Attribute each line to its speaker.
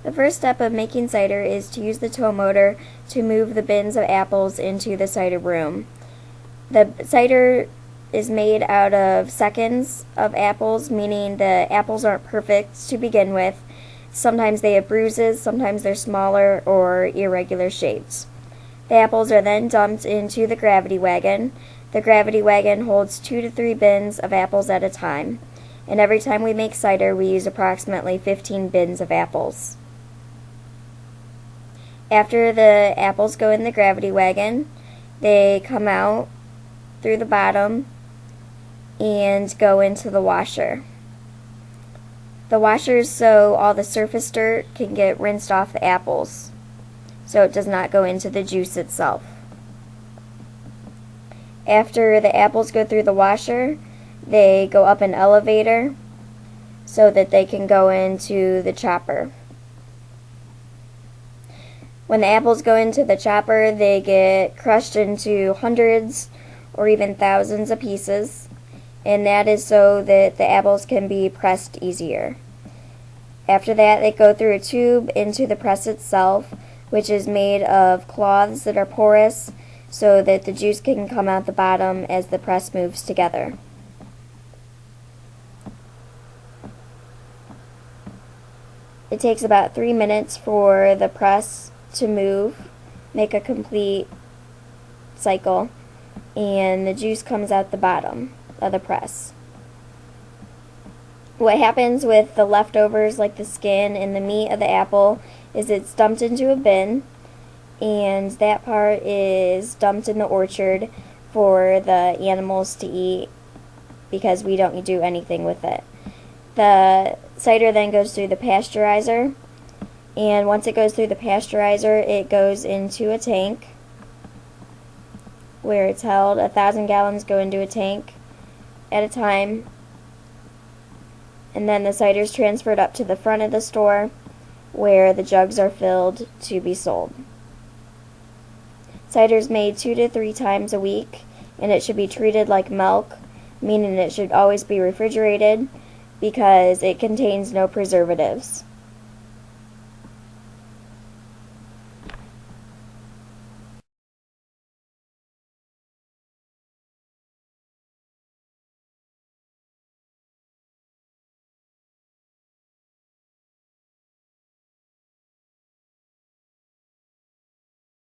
Speaker 1: The first step of making cider is to use the tow motor to move the bins of apples into the cider room. The cider is made out of seconds of apples, meaning the apples aren't perfect to begin with. Sometimes they have bruises, sometimes they're smaller or irregular shaped. The apples are then dumped into the gravity wagon. The gravity wagon holds 2 to 3 bins of apples at a time, and every time we make cider we use approximately 15 bins of apples. After the apples go in the gravity wagon, they come out through the bottom and go into the washer. The washer is so all the surface dirt can get rinsed off the apples, so it does not go into the juice itself. After the apples go through the washer, they go up an elevator so that they can go into the chopper. When the apples go into the chopper, they get crushed into hundreds or even thousands of pieces, and that is so that the apples can be pressed easier. After that, they go through a tube into the press itself, which is made of cloths that are porous so that the juice can come out the bottom as the press moves together. It takes about 3 minutes for the press to move, make a complete cycle, and the juice comes out the bottom of the press. What happens with the leftovers, like the skin and the meat of the apple, is it's dumped into a bin, and that part is dumped in the orchard for the animals to eat because we don't do anything with it. The cider then goes through the pasteurizer, and once it goes through the pasteurizer, it goes into a tank where it's held. 1,000 gallons go into a tank at a time, and then the cider is transferred up to the front of the store where the jugs are filled to be sold. Cider is made 2 to 3 times a week, and it should be treated like milk, meaning it should always be refrigerated because it contains no preservatives.